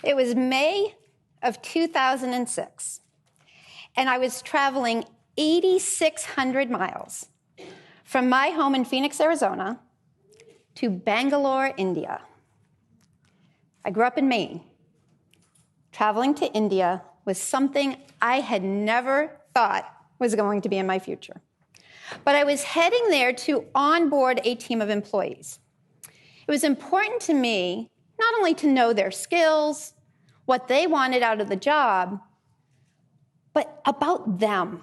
It was May of 2006, and I was traveling 8,600 miles from my home in Phoenix, Arizona, to Bangalore, India. I grew up in Maine. Traveling to India was something I had never thought was going to be in my future. But I was heading there to onboard a team of employees. It was important to me not only to know their skills, what they wanted out of the job, but about them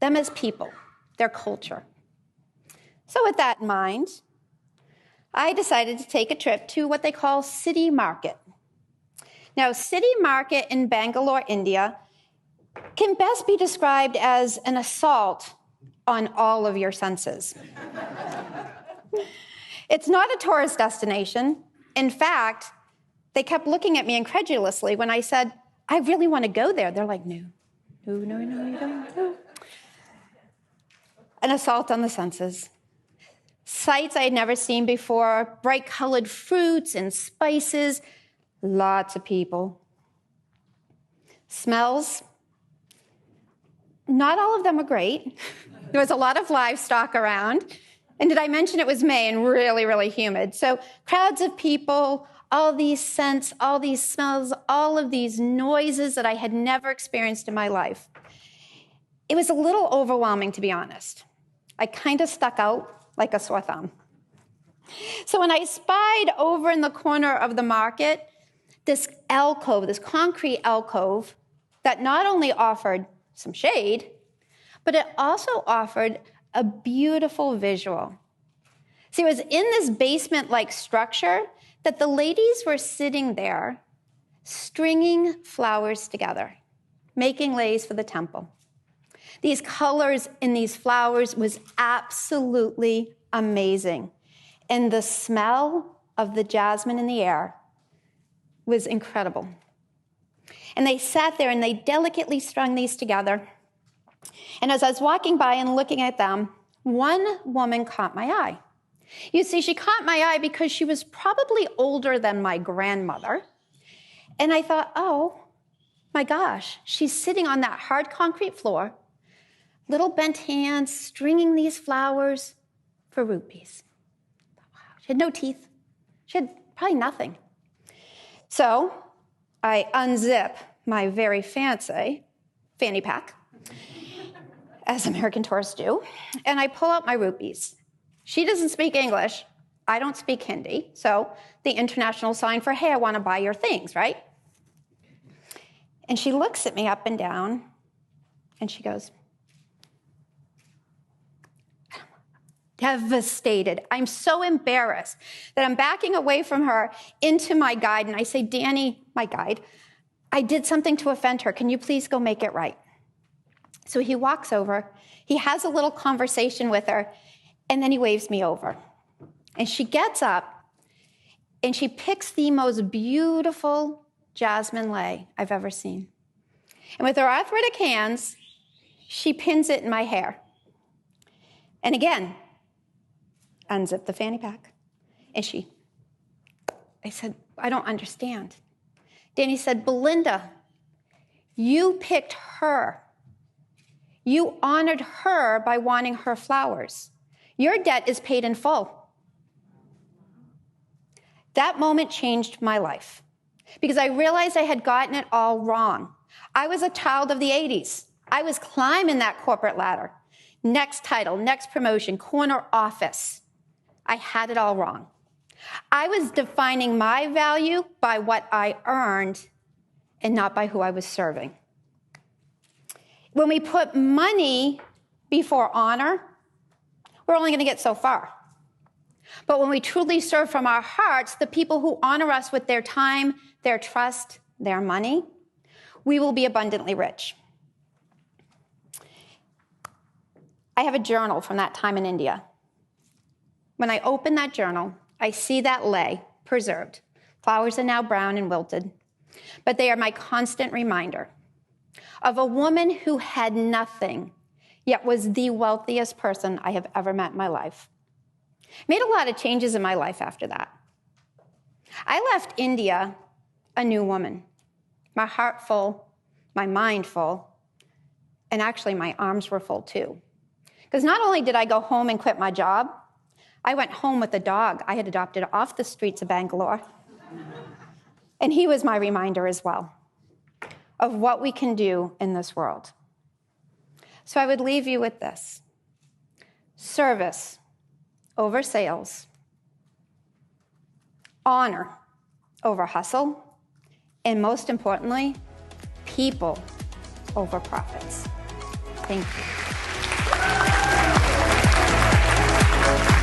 as people, their culture. So with that in mind, I decided to take a trip to what they call City Market. Now, City Market in Bangalore, India, can best be described as an assault on all of your senses. It's not a tourist destination. In fact, they kept looking at me incredulously when I said, I really want to go there. They're like, no, you don't. No. An assault on the senses. Sights I had never seen before, bright-colored fruits and spices, lots of people. Smells, not all of them were great. There was a lot of livestock around. And did I mention it was May and really, really humid? So crowds of people, all these scents, all these smells, all of these noises that I had never experienced in my life. It was a little overwhelming, to be honest. I kind of stuck out like a sore thumb. So when I spied over in the corner of the market, this alcove, this concrete alcove, that not only offered some shade, but it also offered a beautiful visual. See, it was in this basement-like structure that the ladies were sitting there, stringing flowers together, making leis for the temple. These colors in these flowers was absolutely amazing. And the smell of the jasmine in the air was incredible. And they sat there and they delicately strung these together. And as I was walking by and looking at them, one woman caught my eye. You see, she caught my eye because she was probably older than my grandmother. And I thought, oh, my gosh, she's sitting on that hard concrete floor, little bent hands, stringing these flowers for rupees. Wow, she had no teeth. She had probably nothing. So I unzip my very fancy fanny pack, as American tourists do, and I pull out my rupees. She doesn't speak English. I don't speak Hindi. So the international sign for, hey, I want to buy your things, right? And she looks at me up and down, and she goes, devastated. I'm so embarrassed that I'm backing away from her into my guide, and I say, Danny, my guide, I did something to offend her. Can you please go make it right? So he walks over, he has a little conversation with her, and then he waves me over. And she gets up, and she picks the most beautiful jasmine lei I've ever seen. And with her arthritic hands, she pins it in my hair. And again, unzip the fanny pack. And I said, I don't understand. Danny said, Bellinda, you picked her. You honored her by wanting her flowers. Your debt is paid in full. That moment changed my life because I realized I had gotten it all wrong. I was a child of the 80s. I was climbing that corporate ladder. Next title, next promotion, corner office. I had it all wrong. I was defining my value by what I earned and not by who I was serving. When we put money before honor, we're only going to get so far. But when we truly serve from our hearts, the people who honor us with their time, their trust, their money, we will be abundantly rich. I have a journal from that time in India. When I open that journal, I see that lei preserved. Flowers are now brown and wilted, but they are my constant reminder of a woman who had nothing, yet was the wealthiest person I have ever met in my life. Made a lot of changes in my life after that. I left India a new woman. my heart full, my mind full, and actually my arms were full too. Because not only did I go home and quit my job, I went home with a dog I had adopted off the streets of Bangalore. And he was my reminder as well of what we can do in this world. So I would leave you with this: service over sales, honor over hustle, and most importantly, people over profits. Thank you.